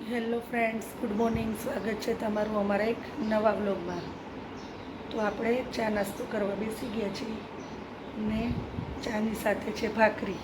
Hello friends, good morning. સ્વાગત છે તમારું અમારા એક નવા વ્લોગમાં. તો આપણે ચા નાસ્તો કરવા બેસી ગયા છીએ ને ચાની સાથે છે ભાખરી.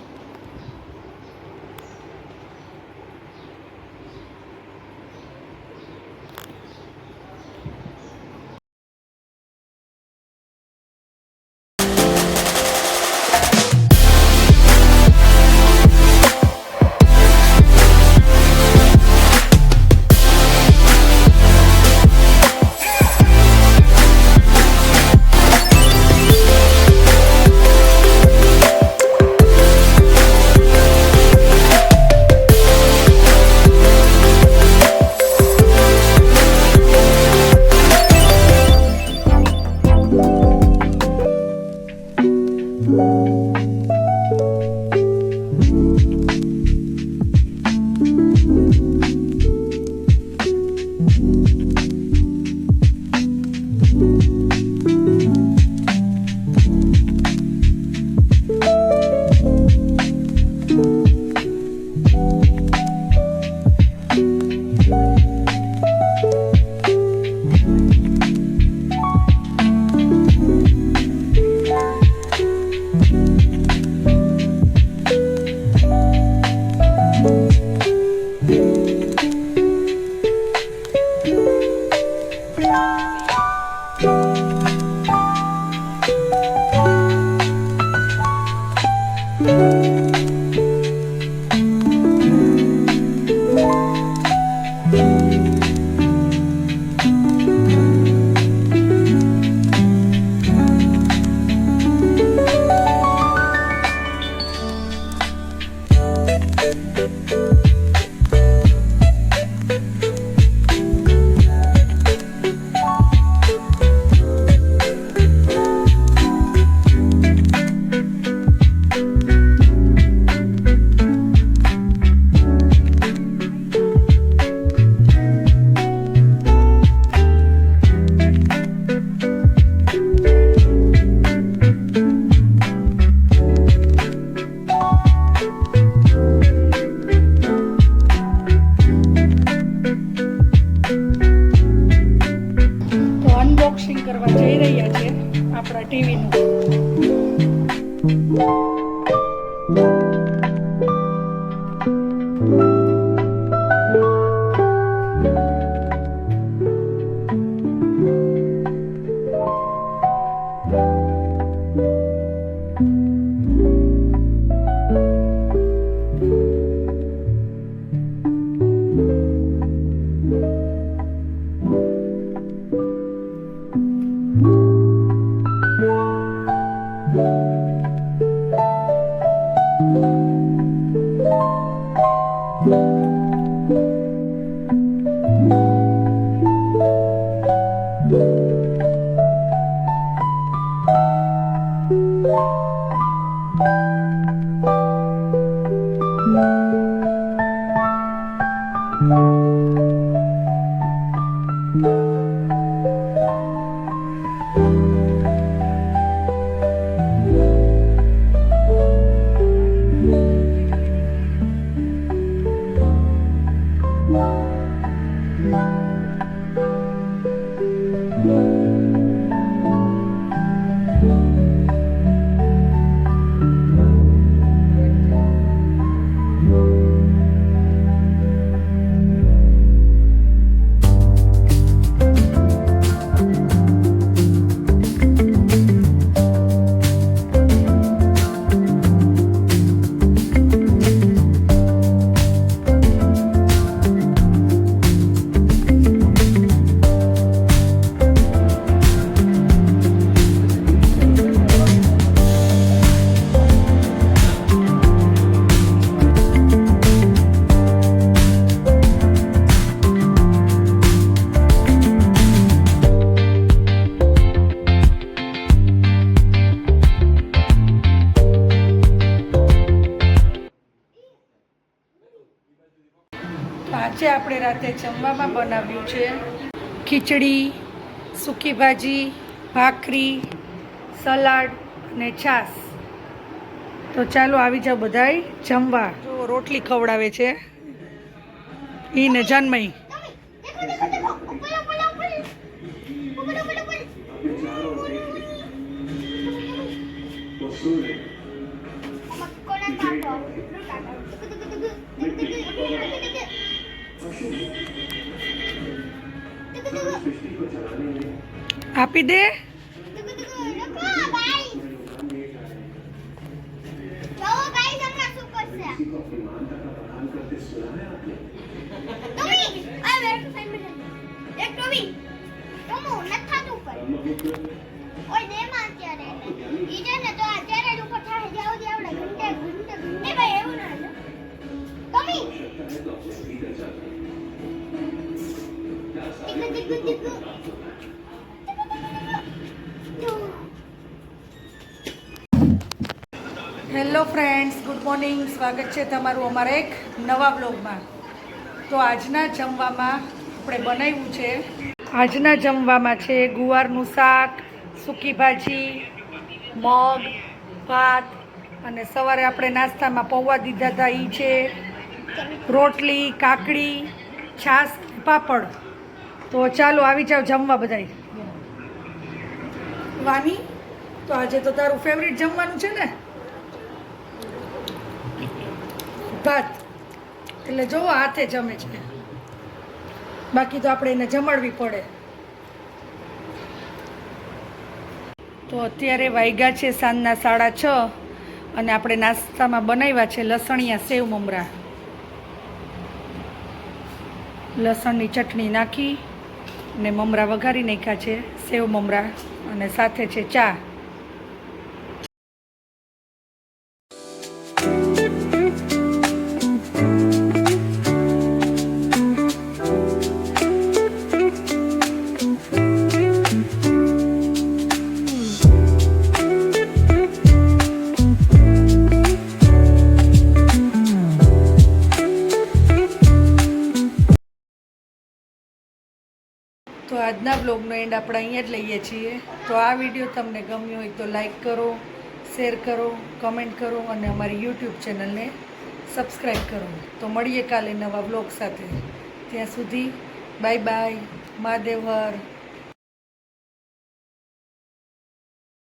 અનબોક્સિંગ કરવા જઈ રહ્યા છે આપણા ટીવીનું. આજે આપણે રાતે જમવામાં બનાવ્યું છે ખીચડી, સૂકી ભાજી, ભાખરી, સલાડ અને છાશ. તો ચાલો આવી જાઓ બધાય જમવા. જો રોટલી ખવડાવે છે ઈ ને જન્મઈ આપી દે. Hello friends, good morning. સ્વાગત છે તમારું અમારા એક નવા બ્લોગમાં. તો આજના જમવામાં આપણે બનાવ્યું છે, આજના જમવામાં છે ગુવારનું શાક, સૂકી ભાજી, મગ, ભાત અને સવારે આપણે નાસ્તામાં પૌવા દીધા હતા એ છે, રોટલી, કાકડી, છાશ, પાપડ. તો ચાલો આવી જાઓ જમવા બધાય. વાની, તો આજે તો તારું ફેવરિટ જમવાનું છે ને, ભાત. એટલે જોવો હાથે જમે છે, બાકી તો આપણે એને જમાડવી પડે. તો અત્યારે વાગ્યા છે સાંજના 6:30 અને આપણે નાસ્તામાં બનાવ્યા છે લસણિયા સેવ મમરા. લસણની ચટણી નાખી અને મમરા વઘારી નાખ્યા છે, સેવ મમરા, અને સાથે છે ચા. તો આજના બ્લોગનો એન્ડ આપણે અહીંયા જ લઈએ છીએ. તો આ વિડીયો તમને ગમ્યો હોય તો લાઈક કરો, શેર કરો, કમેન્ટ કરો અને અમારી યુટ્યુબ ચેનલને સબસ્ક્રાઈબ કરો. તો મળીએ કાલે નવા બ્લોગ સાથે. ત્યાં સુધી બાય બાય. મહાદેવ હર.